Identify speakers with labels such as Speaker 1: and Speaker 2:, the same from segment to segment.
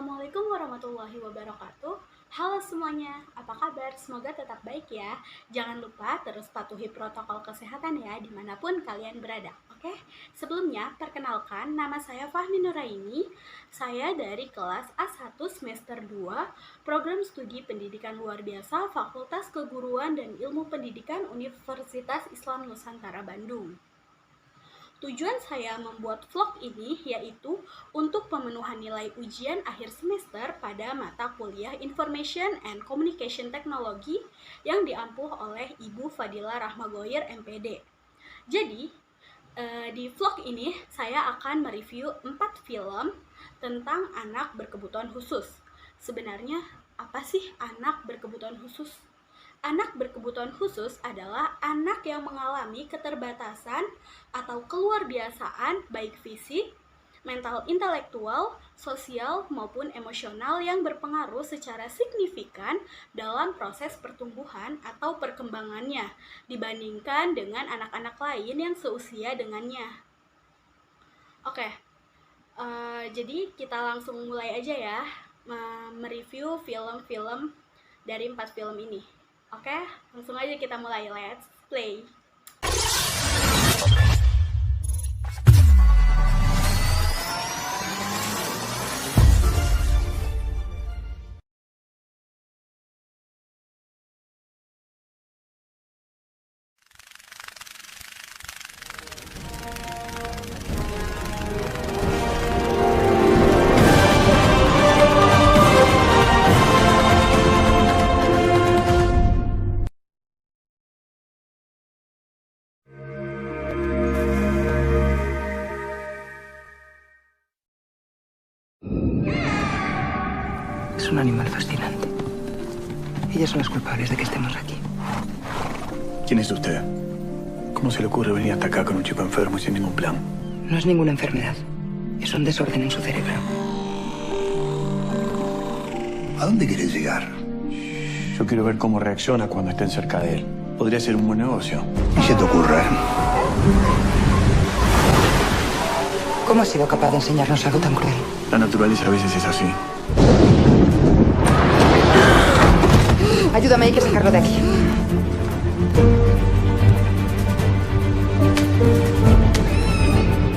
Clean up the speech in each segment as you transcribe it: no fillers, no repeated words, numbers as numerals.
Speaker 1: Assalamualaikum warahmatullahi wabarakatuh. Halo semuanya, apa kabar? Semoga tetap baik ya. Jangan lupa terus patuhi protokol kesehatan ya dimanapun kalian berada. Oke, sebelumnya perkenalkan nama saya Fahmi Nuraini. Saya dari kelas A1 semester 2, Program Studi Pendidikan Luar Biasa Fakultas Keguruan dan Ilmu Pendidikan Universitas Islam Nusantara Bandung. Tujuan saya membuat vlog ini yaitu untuk pemenuhan nilai ujian akhir semester pada mata kuliah Information and Communication Technology yang diampuh oleh Ibu Fadila Rahmagoyer MPD. Jadi, di vlog ini saya akan mereview 4 film tentang anak berkebutuhan khusus. Sebenarnya apa sih anak berkebutuhan khusus? Anak berkebutuhan khusus adalah anak yang mengalami keterbatasan atau keluarbiasaan baik fisik, mental intelektual, sosial, maupun emosional yang berpengaruh secara signifikan dalam proses pertumbuhan atau perkembangannya dibandingkan dengan anak-anak lain yang seusia dengannya. Oke, jadi kita langsung mulai aja ya mereview film-film dari 4 film ini. Oke, langsung aja kita mulai. Let's play.
Speaker 2: Es un animal fascinante. Ellas son las culpables de que estemos aquí.
Speaker 3: ¿Quién es usted? ¿Cómo se le ocurre venir hasta acá con un chico enfermo y sin ningún plan?
Speaker 2: No es ninguna enfermedad. Es un desorden en su cerebro.
Speaker 4: ¿A dónde quieres llegar?
Speaker 3: Yo quiero ver cómo reacciona cuando estén cerca de él. Podría ser un buen negocio.
Speaker 4: ¿Qué se te ocurre?
Speaker 2: ¿Cómo has sido capaz de enseñarnos algo tan cruel?
Speaker 3: La naturaleza a veces es así.
Speaker 2: Ayúdame, hay que sacarlo de aquí.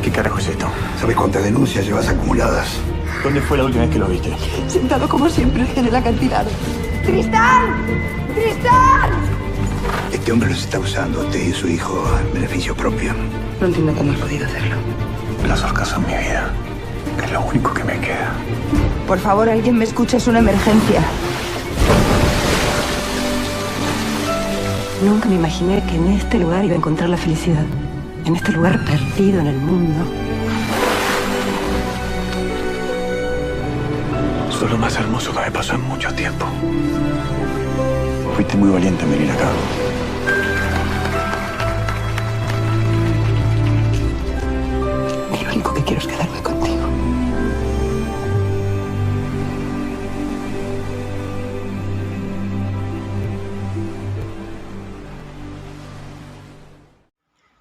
Speaker 3: ¿Qué carajo es esto?
Speaker 4: ¿Sabes cuántas denuncias llevas acumuladas?
Speaker 3: ¿Dónde fue la última vez que lo viste?
Speaker 2: Sentado como siempre en el acantilado. ¡Tristán! ¡Tristán!
Speaker 4: Este hombre los está usando a usted y su hijo en beneficio propio.
Speaker 2: No entiendo cómo has podido hacerlo.
Speaker 3: Las orcas son mi vida, que es lo único que me queda.
Speaker 2: Por favor, alguien me escuche, es una emergencia.
Speaker 5: Nunca me imaginé que en este lugar iba a encontrar la felicidad. En este lugar perdido en el mundo.
Speaker 3: Sos lo más hermoso que me pasó en mucho tiempo. Fuiste muy valiente en venir acá.
Speaker 2: Y lo único que quiero es quedarme contigo.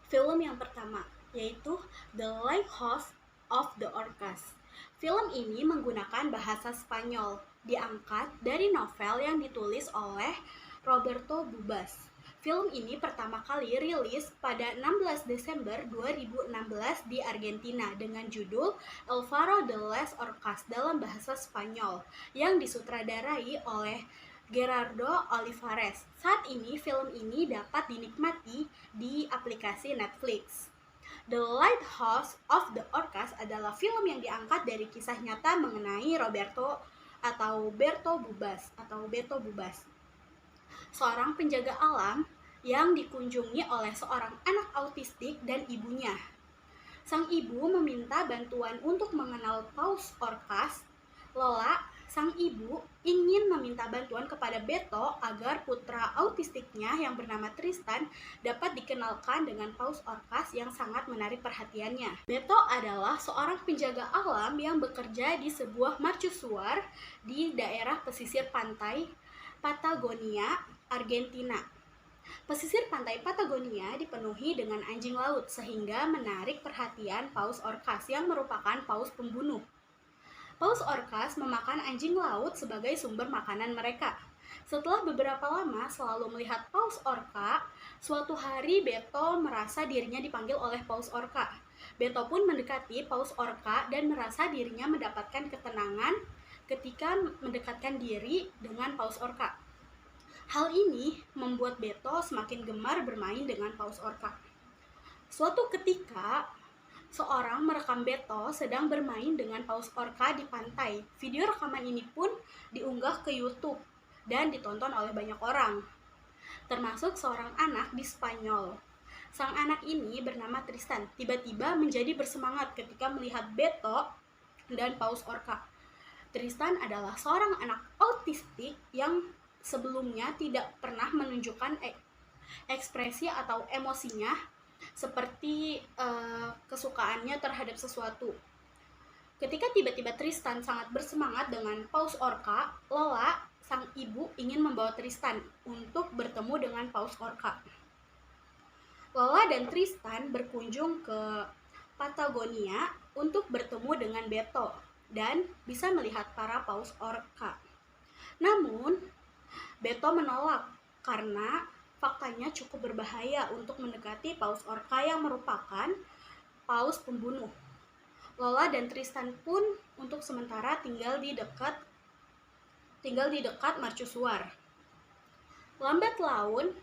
Speaker 1: Film yang pertama yaitu The Lighthouse of the Orcas. Film ini menggunakan bahasa Spanyol, diangkat dari novel yang ditulis oleh Roberto Bubas. Film ini pertama kali rilis pada 16 Desember 2016 di Argentina dengan judul El Faro de las Orcas dalam bahasa Spanyol yang disutradarai oleh Gerardo Olivares. Saat ini film ini dapat dinikmati di aplikasi Netflix. The Lighthouse of the Orcas adalah film yang diangkat dari kisah nyata mengenai Beto Bubas, seorang penjaga alam yang dikunjungi oleh seorang anak autistik dan ibunya. Sang ibu meminta bantuan untuk mengenal paus orcas. Lola, sang ibu, ingin meminta bantuan kepada Beto agar putra autistiknya yang bernama Tristan dapat dikenalkan dengan paus orcas yang sangat menarik perhatiannya. Beto adalah seorang penjaga alam yang bekerja di sebuah mercusuar di daerah pesisir pantai Patagonia, Argentina. Pesisir pantai Patagonia dipenuhi dengan anjing laut sehingga menarik perhatian paus orcas yang merupakan paus pembunuh. Paus orcas memakan anjing laut sebagai sumber makanan mereka. Setelah beberapa lama selalu melihat paus orca, suatu hari Beto merasa dirinya dipanggil oleh paus orca. Beto pun mendekati paus orca dan merasa dirinya mendapatkan ketenangan ketika mendekatkan diri dengan paus orca. Hal ini membuat Beto semakin gemar bermain dengan paus orca. Suatu ketika, seorang merekam Beto sedang bermain dengan paus orca di pantai. Video rekaman ini pun diunggah ke YouTube dan ditonton oleh banyak orang, termasuk seorang anak di Spanyol. Sang anak ini bernama Tristan, tiba-tiba menjadi bersemangat ketika melihat Beto dan paus orca. Tristan adalah seorang anak autistik yang sebelumnya tidak pernah menunjukkan ekspresi atau emosinya seperti kesukaannya terhadap sesuatu. Ketika tiba-tiba Tristan sangat bersemangat dengan paus orca, Lola, sang ibu, ingin membawa Tristan untuk bertemu dengan paus orca. Lola dan Tristan berkunjung ke Patagonia untuk bertemu dengan Beto dan bisa melihat para paus orca. Namun, Beto menolak karena faktanya cukup berbahaya untuk mendekati paus orca yang merupakan paus pembunuh. Lola dan Tristan pun untuk sementara tinggal di dekat mercusuar. Lambat laun,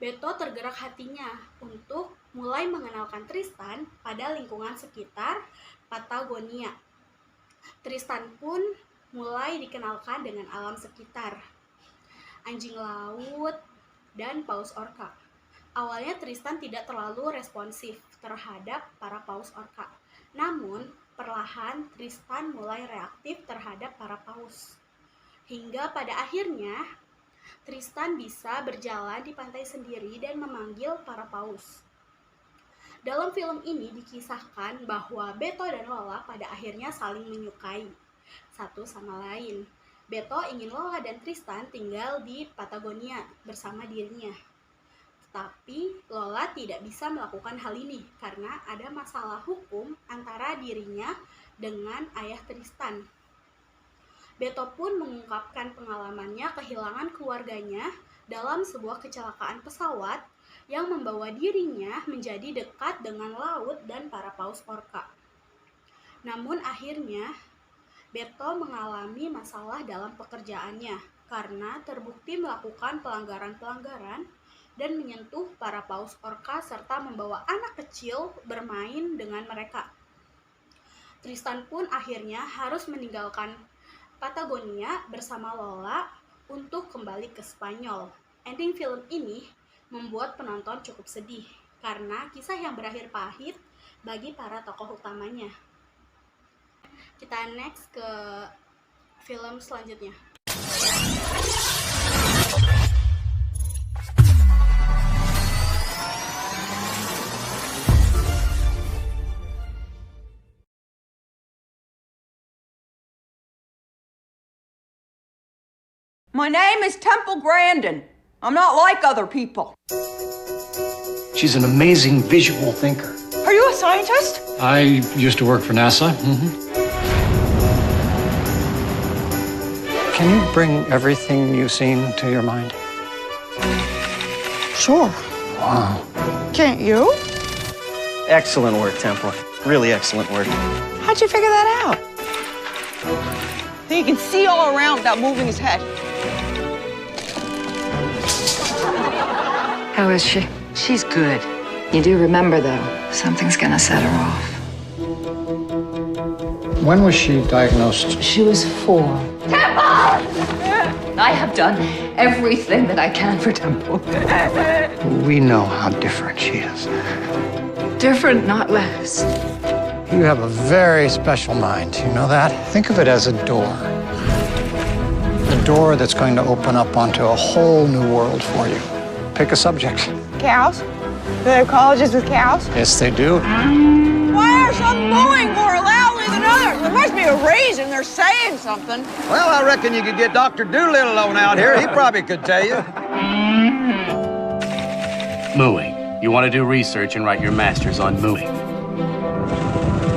Speaker 1: Beto tergerak hatinya untuk mulai mengenalkan Tristan pada lingkungan sekitar Patagonia. Tristan pun mulai dikenalkan dengan alam sekitar, anjing laut, dan paus orca. Awalnya Tristan tidak terlalu responsif terhadap para paus orca. Namun, perlahan Tristan mulai reaktif terhadap para paus. Hingga pada akhirnya, Tristan bisa berjalan di pantai sendiri dan memanggil para paus. Dalam film ini dikisahkan bahwa Beto dan Lola pada akhirnya saling menyukai satu sama lain. Beto ingin Lola dan Tristan tinggal di Patagonia bersama dirinya. Tapi Lola tidak bisa melakukan hal ini karena ada masalah hukum antara dirinya dengan ayah Tristan. Beto pun mengungkapkan pengalamannya kehilangan keluarganya dalam sebuah kecelakaan pesawat yang membawa dirinya menjadi dekat dengan laut dan para paus orca. Namun akhirnya Beto mengalami masalah dalam pekerjaannya karena terbukti melakukan pelanggaran-pelanggaran dan menyentuh para paus orca serta membawa anak kecil bermain dengan mereka. Tristan pun akhirnya harus meninggalkan Patagonia bersama Lola untuk kembali ke Spanyol. Ending film ini membuat penonton cukup sedih karena kisah yang berakhir pahit bagi para tokoh utamanya. Kita next ke film selanjutnya.
Speaker 6: My name is Temple Grandin. I'm not like other people.
Speaker 7: She's an amazing visual thinker.
Speaker 6: Are you a scientist?
Speaker 7: I used to work for NASA. Can you bring everything you've seen to your mind?
Speaker 6: Sure.
Speaker 7: Wow.
Speaker 6: Can't you?
Speaker 8: Excellent work, Temple. Really excellent work.
Speaker 6: How'd you figure that out? He can see all around without moving his head.
Speaker 5: How is she?
Speaker 9: She's good.
Speaker 5: You do remember, though, something's gonna set her off.
Speaker 7: When was she diagnosed?
Speaker 9: She was 4. Temple! I have done everything that I can for Temple.
Speaker 2: We know how different she is.
Speaker 9: Different, not less.
Speaker 7: You have a very special mind. You know that? Think of it as a door. A door that's going to open up onto a whole new world for you. Pick a subject.
Speaker 6: Cows? Do they have colleges with cows?
Speaker 7: Yes, they do.
Speaker 6: Why are some mooing more loudly than others? There must be a reason they're saying something.
Speaker 8: Well, I reckon you could get Dr. Doolittle on out here. He probably could tell you.
Speaker 10: Mooing. You want to do research and write your master's on mooing.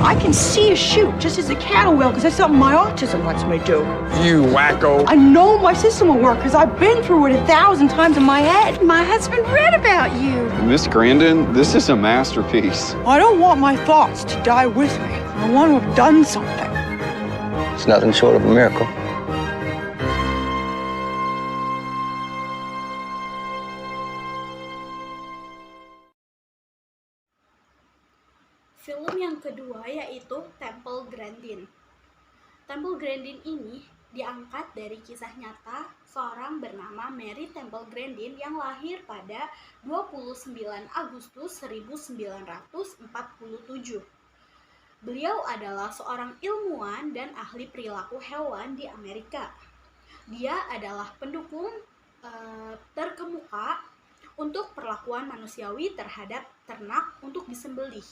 Speaker 6: I can see a chute just as a cattle will because that's something my autism lets me do.
Speaker 8: You wacko.
Speaker 6: I know my system will work because I've been through it 1,000 times in my head. My husband read about you.
Speaker 10: Miss Grandin, this is a masterpiece.
Speaker 6: I don't want my thoughts to die with me. I want to have done something.
Speaker 2: It's nothing short of a miracle.
Speaker 1: Film yang kedua yaitu Temple Grandin. Temple Grandin ini diangkat dari kisah nyata seorang bernama Mary Temple Grandin yang lahir pada 29 Agustus 1947. Beliau adalah seorang ilmuwan dan ahli perilaku hewan di Amerika. Dia adalah pendukung terkemuka untuk perlakuan manusiawi terhadap ternak untuk disembelih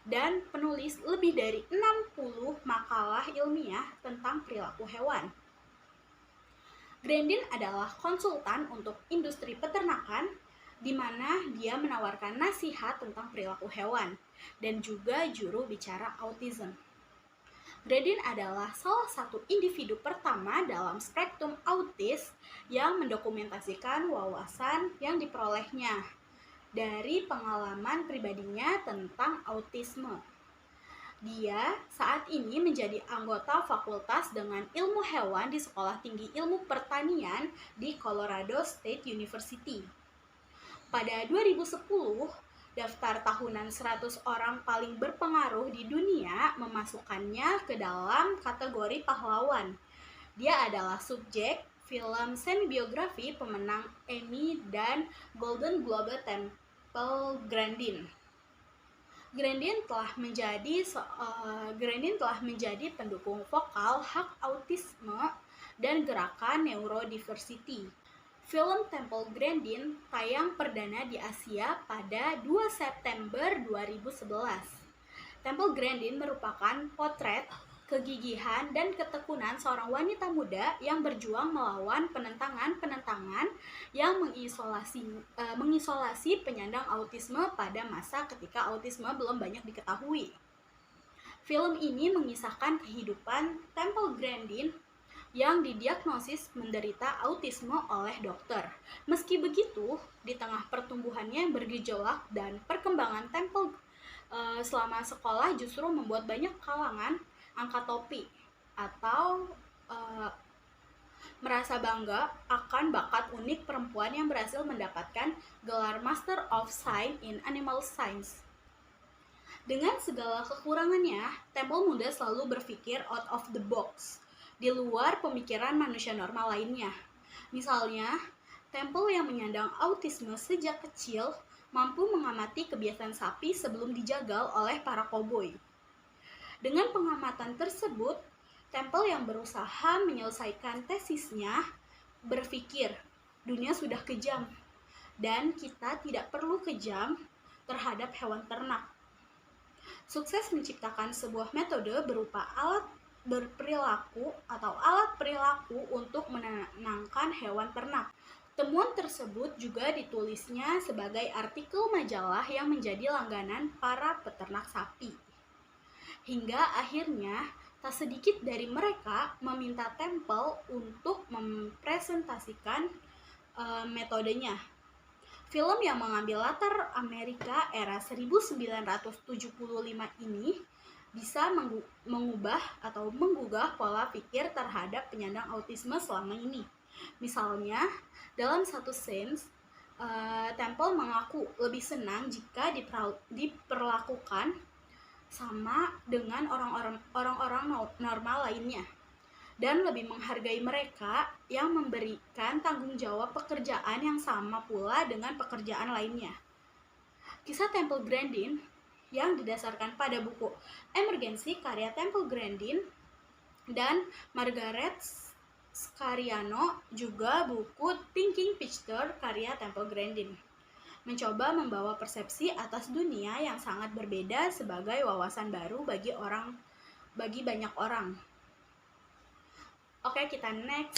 Speaker 1: dan penulis lebih dari 60 makalah ilmiah tentang perilaku hewan. Grandin adalah konsultan untuk industri peternakan di mana dia menawarkan nasihat tentang perilaku hewan dan juga juru bicara autism. Grandin adalah salah satu individu pertama dalam spektrum autis yang mendokumentasikan wawasan yang diperolehnya dari pengalaman pribadinya tentang autisme. Dia saat ini menjadi anggota fakultas dengan ilmu hewan di Sekolah Tinggi Ilmu Pertanian di Colorado State University. Pada 2010, daftar tahunan 100 orang paling berpengaruh di dunia memasukkannya ke dalam kategori pahlawan. Dia adalah subjek film semi-biografi pemenang Emmy dan Golden Globe Temple Grandin. Grandin telah menjadi pendukung vokal hak autisme dan gerakan neurodiversity. Film Temple Grandin tayang perdana di Asia pada 2 September 2011. Temple Grandin merupakan potret kegigihan dan ketekunan seorang wanita muda yang berjuang melawan penentangan yang mengisolasi penyandang autisme pada masa ketika autisme belum banyak diketahui. Film ini mengisahkan kehidupan Temple Grandin yang didiagnosis menderita autisme oleh dokter. Meski begitu, di tengah pertumbuhannya yang bergejolak dan perkembangan Temple selama sekolah justru membuat banyak kalangan angkat topi atau merasa bangga akan bakat unik perempuan yang berhasil mendapatkan gelar Master of Science in Animal Science. Dengan segala kekurangannya, Temple muda selalu berpikir out of the box, di luar pemikiran manusia normal lainnya. Misalnya, Temple yang menyandang autisme sejak kecil mampu mengamati kebiasaan sapi sebelum dijagal oleh para koboi. Dengan pengamatan tersebut, Temple yang berusaha menyelesaikan tesisnya berpikir, dunia sudah kejam, dan kita tidak perlu kejam terhadap hewan ternak. Sukses menciptakan sebuah metode berupa alat berperilaku atau alat perilaku untuk menenangkan hewan ternak. Temuan tersebut juga ditulisnya sebagai artikel majalah yang menjadi langganan para peternak sapi. Hingga akhirnya, tak sedikit dari mereka meminta Temple untuk mempresentasikan metodenya. Film yang mengambil latar Amerika era 1975 ini bisa mengubah atau menggugah pola pikir terhadap penyandang autisme selama ini. Misalnya, dalam satu scenes, Temple mengaku lebih senang jika diperlakukan sama dengan orang-orang normal lainnya dan lebih menghargai mereka yang memberikan tanggung jawab pekerjaan yang sama pula dengan pekerjaan lainnya. Kisah Temple Grandin yang didasarkan pada buku Emergency karya Temple Grandin dan Margaret Scariano, juga buku Thinking Picture karya Temple Grandin, mencoba membawa persepsi atas dunia yang sangat berbeda sebagai wawasan baru bagi banyak orang. Oke, kita next.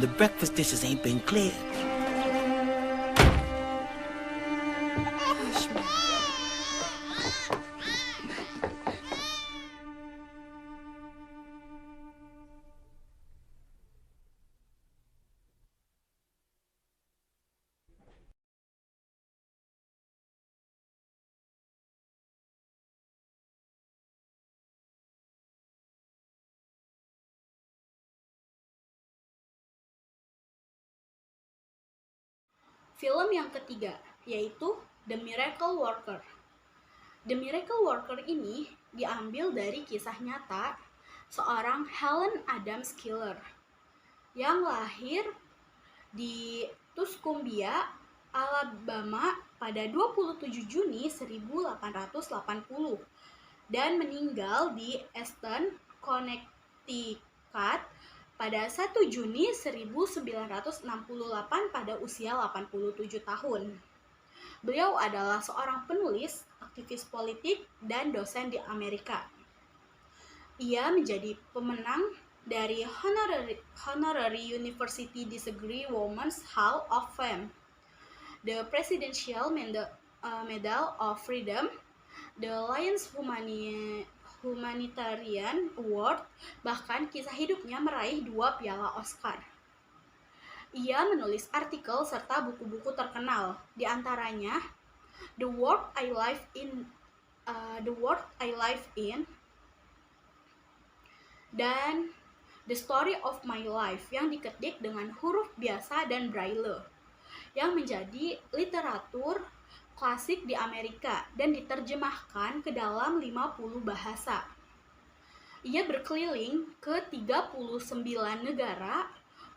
Speaker 11: and the breakfast dishes ain't been cleared.
Speaker 1: Film yang ketiga, yaitu The Miracle Worker. The Miracle Worker ini diambil dari kisah nyata seorang Helen Adams Keller yang lahir di Tuscumbia, Alabama pada 27 Juni 1880 dan meninggal di Easton, Connecticut pada 1 Juni 1968 pada usia 87 tahun. Beliau adalah seorang penulis, aktivis politik, dan dosen di Amerika. Ia menjadi pemenang dari Honorary University Disagree Women's Hall of Fame, the Presidential Medal of Freedom, the Lions Humanitarian Award, bahkan kisah hidupnya meraih 2 piala Oscar. Ia menulis artikel serta buku-buku terkenal, di antaranya The World I Live In, dan The Story of My Life yang diketik dengan huruf biasa dan braille, yang menjadi literatur klasik di Amerika dan diterjemahkan ke dalam 50 bahasa. Ia berkeliling ke 39 negara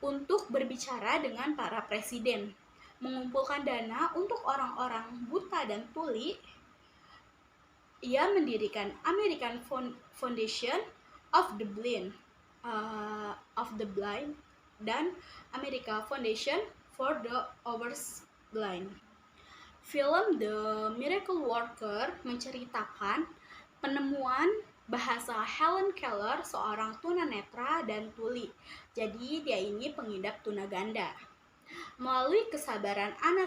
Speaker 1: untuk berbicara dengan para presiden, mengumpulkan dana untuk orang-orang buta dan tuli. Ia mendirikan American Foundation of the Blind dan American Foundation for the Overblind. Film The Miracle Worker menceritakan penemuan bahasa Helen Keller, seorang tunanetra dan tuli. Jadi dia ini pengidap tunaganda. Melalui kesabaran Anna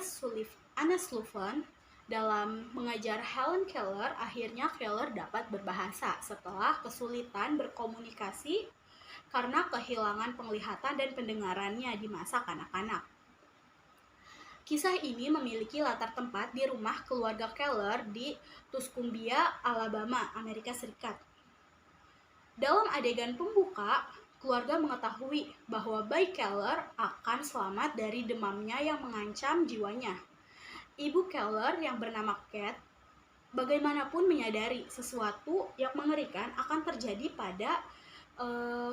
Speaker 1: Sullivan dalam mengajar Helen Keller, akhirnya Keller dapat berbahasa setelah kesulitan berkomunikasi karena kehilangan penglihatan dan pendengarannya di masa kanak-kanak. Kisah ini memiliki latar tempat di rumah keluarga Keller di Tuscumbia, Alabama, Amerika Serikat. Dalam adegan pembuka, keluarga mengetahui bahwa bayi Keller akan selamat dari demamnya yang mengancam jiwanya. Ibu Keller yang bernama Kate bagaimanapun menyadari sesuatu yang mengerikan akan terjadi pada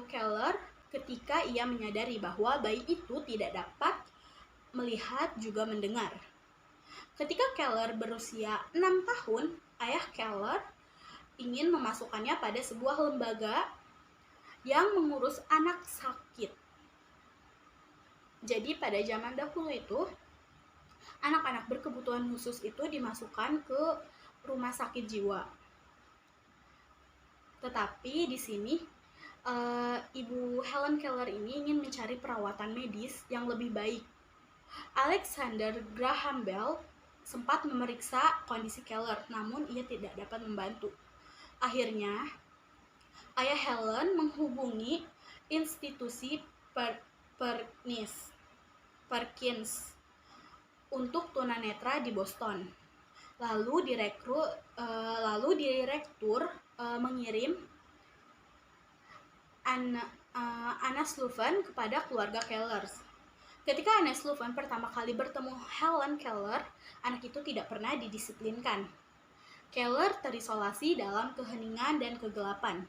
Speaker 1: Keller ketika ia menyadari bahwa bayi itu tidak dapat melihat juga mendengar. Ketika Keller berusia 6 tahun, ayah Keller ingin memasukkannya pada sebuah lembaga yang mengurus anak sakit. Jadi pada zaman dahulu itu, anak-anak berkebutuhan khusus itu dimasukkan ke rumah sakit jiwa. Tetapi di sini Ibu Helen Keller ini ingin mencari perawatan medis yang lebih baik. Alexander Graham Bell sempat memeriksa kondisi Keller, namun ia tidak dapat membantu. Akhirnya, ayah Helen menghubungi institusi Perkins untuk tunanetra di Boston. Lalu direktur mengirim Anna Sullivan kepada keluarga Keller. Ketika Anna Sullivan pertama kali bertemu Helen Keller, anak itu tidak pernah didisiplinkan. Keller terisolasi dalam keheningan dan kegelapan.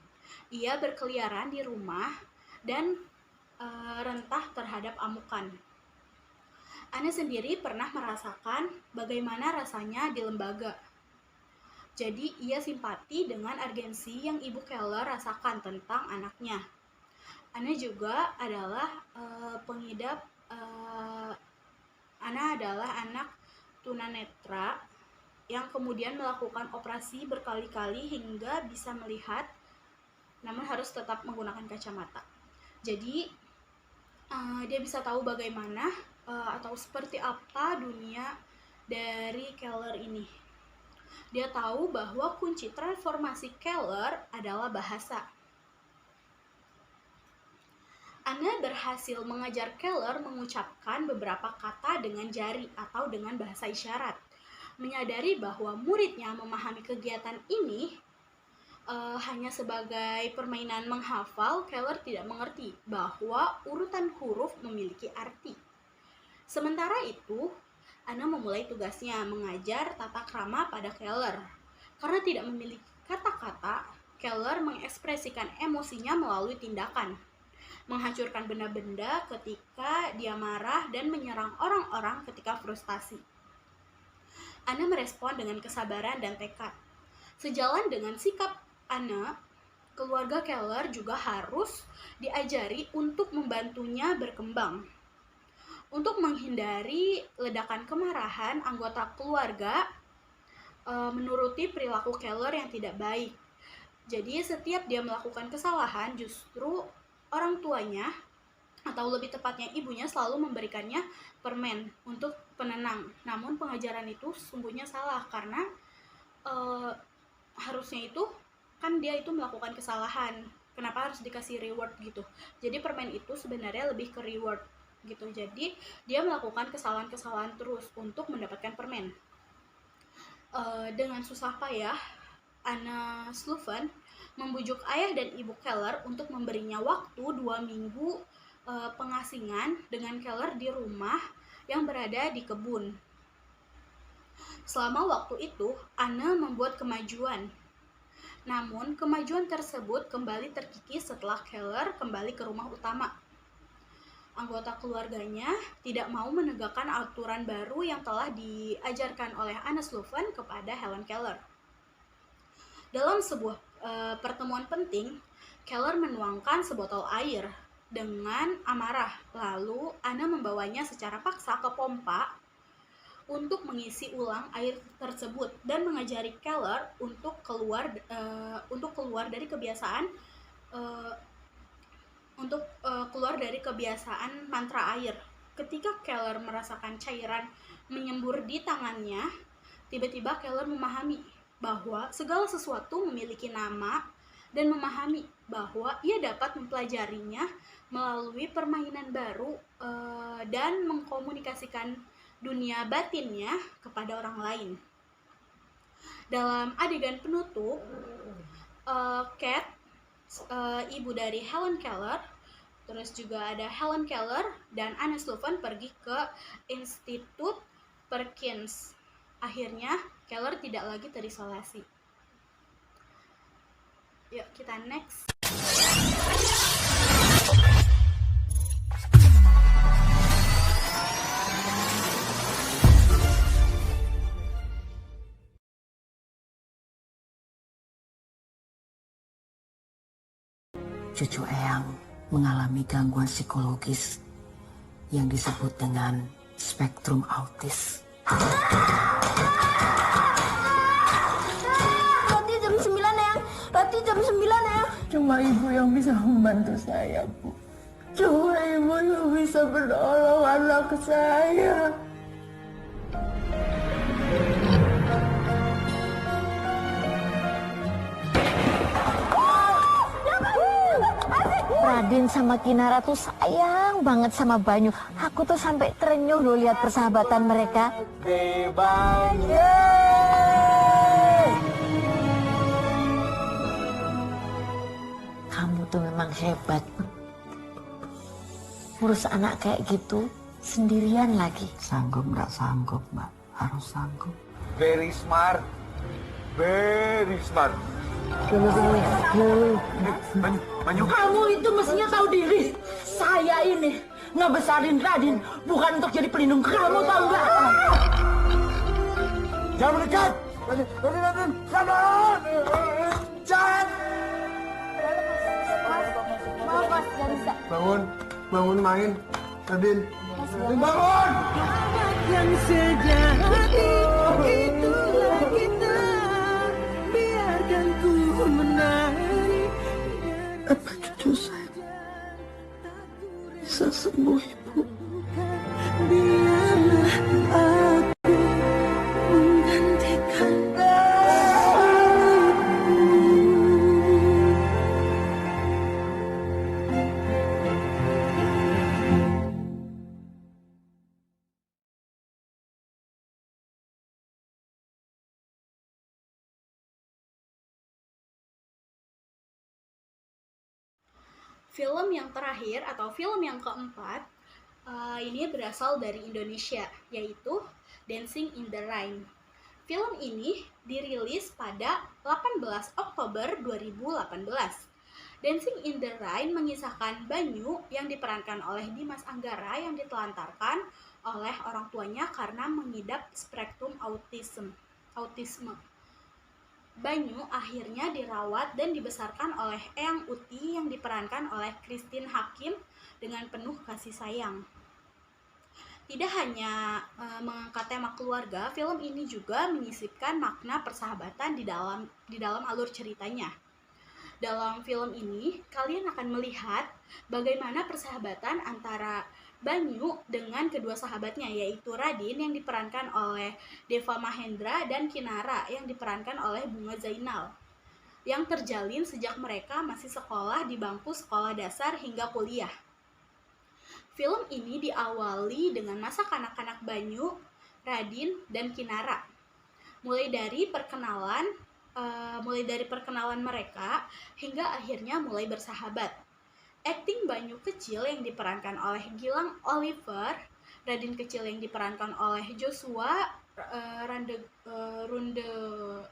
Speaker 1: Ia berkeliaran di rumah dan rentah terhadap amukan. Anna sendiri pernah merasakan bagaimana rasanya di lembaga. Jadi ia simpati dengan urgensi yang Ibu Keller rasakan tentang anaknya. Anna juga adalah Anna adalah anak tunanetra yang kemudian melakukan operasi berkali-kali hingga bisa melihat, namun harus tetap menggunakan kacamata. Jadi Dia bisa tahu bagaimana atau seperti apa dunia dari Keller ini. Dia tahu bahwa kunci transformasi Keller adalah bahasa. Anna berhasil mengajar Keller mengucapkan beberapa kata dengan jari atau dengan bahasa isyarat. Menyadari bahwa muridnya memahami kegiatan ini hanya sebagai permainan menghafal, Keller tidak mengerti bahwa urutan huruf memiliki arti. Sementara itu, Anna memulai tugasnya mengajar tata krama pada Keller. Karena tidak memiliki kata-kata, Keller mengekspresikan emosinya melalui tindakan. Menghancurkan benda-benda ketika dia marah dan menyerang orang-orang ketika frustasi. Anna merespon dengan kesabaran dan tekad. Sejalan dengan sikap Anna, keluarga Keller juga harus diajari untuk membantunya berkembang. Untuk menghindari ledakan kemarahan, anggota keluarga menuruti perilaku Keller yang tidak baik. Jadi setiap dia melakukan kesalahan, justru orang tuanya atau lebih tepatnya ibunya selalu memberikannya permen untuk penenang. Namun pengajaran itu sungguhnya salah karena harusnya itu kan dia itu melakukan kesalahan. Kenapa harus dikasih reward gitu? Jadi permen itu sebenarnya lebih ke reward gitu. Jadi dia melakukan kesalahan-kesalahan terus untuk mendapatkan permen. Dengan susah payah, Anna Sloven membujuk ayah dan ibu Keller untuk memberinya waktu 2 minggu pengasingan dengan Keller di rumah yang berada di kebun. Selama waktu itu, Anna membuat kemajuan. Namun, kemajuan tersebut kembali terkikis setelah Keller kembali ke rumah utama. Anggota keluarganya tidak mau menegakkan aturan baru yang telah diajarkan oleh Anna Sloven kepada Helen Keller. Dalam sebuah pertemuan penting, Keller menuangkan sebotol air dengan amarah. Lalu Anna membawanya secara paksa ke pompa untuk mengisi ulang air tersebut dan mengajari Keller untuk keluar dari kebiasaan mantra air. Ketika Keller merasakan cairan menyembur di tangannya, tiba-tiba Keller memahami bahwa segala sesuatu memiliki nama dan memahami bahwa ia dapat mempelajarinya melalui permainan baru dan mengkomunikasikan dunia batinnya kepada orang lain. Dalam adegan penutup, Kate, ibu dari Helen Keller, terus juga ada Helen Keller dan Anna Sloven pergi ke Institut Perkins. Akhirnya Keller tidak lagi terisolasi. Yuk kita next.
Speaker 11: Cucu Eyang mengalami gangguan psikologis yang disebut dengan spektrum autis.
Speaker 12: Roti jam 9 ya. Roti jam 9 ya.
Speaker 13: Cuma ibu yang bisa membantu saya, Bu. Cuma ibu yang bisa menolong anak saya.
Speaker 12: Raden sama Kinara tuh sayang banget sama Banyu. Aku tuh sampai terenyuh loh lihat persahabatan mereka. Kamu tuh memang hebat. Urus anak kayak gitu sendirian lagi.
Speaker 11: Sanggup nggak sanggup, Mbak? Harus sanggup.
Speaker 8: Very smart. Very smart.
Speaker 13: Banyu. Kamu itu mestinya tahu diri. Saya ini ngebesarin Raden bukan untuk jadi pelindung kamu, tahu nggak?
Speaker 8: Jangan mendekat. Raden, sabar. Jangan.
Speaker 12: Maaf Mas, nggak bisa.
Speaker 8: Bangun main. Raden, bangun.
Speaker 13: Yang sejati itulah kita. Biarkan ku menari. Apa cucu saya
Speaker 11: bisa sembuh, Ibu. Biarlah aku menggantikan
Speaker 1: Film yang terakhir atau film yang keempat ini berasal dari Indonesia, yaitu Dancing in the Rain. Film ini dirilis pada 18 Oktober 2018. Dancing in the Rain mengisahkan Banyu yang diperankan oleh Dimas Anggara yang ditelantarkan oleh orang tuanya karena mengidap spektrum autisme. Banyu akhirnya dirawat dan dibesarkan oleh Eyang Uti yang diperankan oleh Christine Hakim dengan penuh kasih sayang. Tidak hanya mengangkat tema keluarga, film ini juga menyisipkan makna persahabatan di dalam alur ceritanya. Dalam film ini, kalian akan melihat bagaimana persahabatan antara Banyu dengan kedua sahabatnya, yaitu Radin yang diperankan oleh Deva Mahendra dan Kinara yang diperankan oleh Bunga Zainal, yang terjalin sejak mereka masih sekolah di bangku sekolah dasar hingga kuliah. Film ini diawali dengan masa kanak-kanak Banyu, Radin, dan Kinara. Mulai dari perkenalan mereka hingga akhirnya mulai bersahabat. Akting Banyu kecil yang diperankan oleh Gilang Oliver, Radin kecil yang diperankan oleh Joshua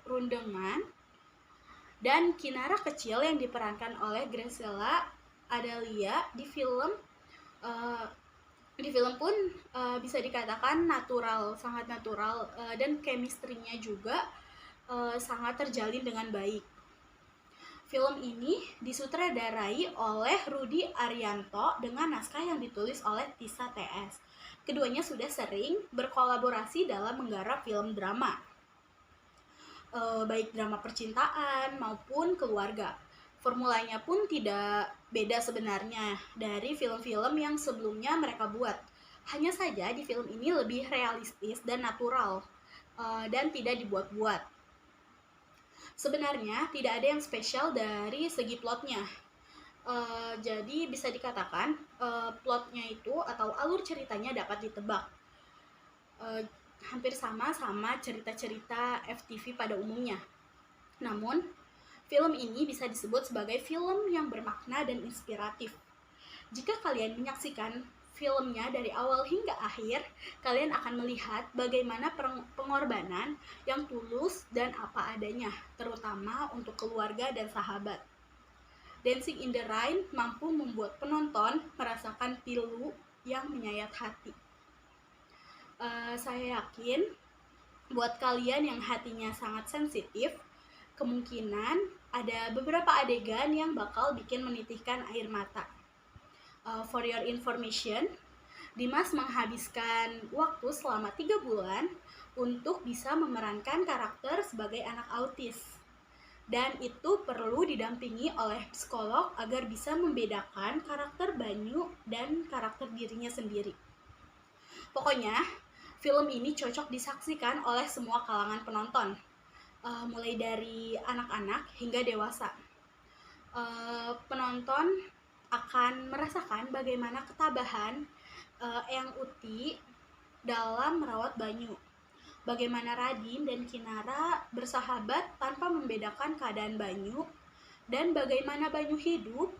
Speaker 1: Rundengan, dan Kinara kecil yang diperankan oleh Graciela Adalia di film pun bisa dikatakan sangat natural, dan chemistry-nya juga sangat terjalin dengan baik. Film ini disutradarai oleh Rudi Arianto dengan naskah yang ditulis oleh Tisa TS. Keduanya sudah sering berkolaborasi dalam menggarap film drama, baik drama percintaan maupun keluarga. Formulanya pun tidak beda sebenarnya dari film-film yang sebelumnya mereka buat. Hanya saja di film ini lebih realistis dan natural, dan tidak dibuat-buat. Sebenarnya tidak ada yang spesial dari segi plotnya. Jadi bisa dikatakan plotnya itu atau alur ceritanya dapat ditebak. Hampir sama cerita-cerita FTV pada umumnya. Namun, film ini bisa disebut sebagai film yang bermakna dan inspiratif. Jika kalian menyaksikan filmnya dari awal hingga akhir, kalian akan melihat bagaimana pengorbanan yang tulus dan apa adanya, terutama untuk keluarga dan sahabat. Dancing in the Rain mampu membuat penonton merasakan pilu yang menyayat hati. Saya yakin buat kalian yang hatinya sangat sensitif, kemungkinan ada beberapa adegan yang bakal bikin menitihkan air mata. For your information, Dimas menghabiskan waktu selama 3 bulan untuk bisa memerankan karakter sebagai anak autis. Dan itu perlu didampingi oleh psikolog agar bisa membedakan karakter Banyu dan karakter dirinya sendiri. Pokoknya, film ini cocok disaksikan oleh semua kalangan penonton, mulai dari anak-anak hingga dewasa. Penonton akan merasakan bagaimana ketabahan Eyang Uti dalam merawat Banyu. Bagaimana Radin dan Kinara bersahabat tanpa membedakan keadaan Banyu, dan bagaimana Banyu hidup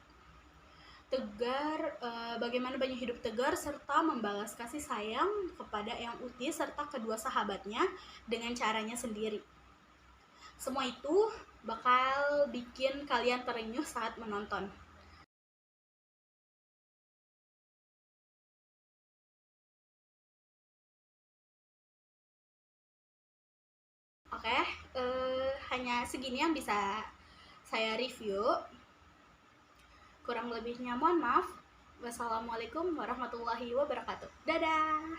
Speaker 1: tegar serta membalas kasih sayang kepada Eyang Uti serta kedua sahabatnya dengan caranya sendiri. Semua itu bakal bikin kalian terenyuh saat menonton. Oke, hanya segini yang bisa saya review. Kurang lebihnya mohon maaf. Wassalamualaikum warahmatullahi wabarakatuh. Dadah!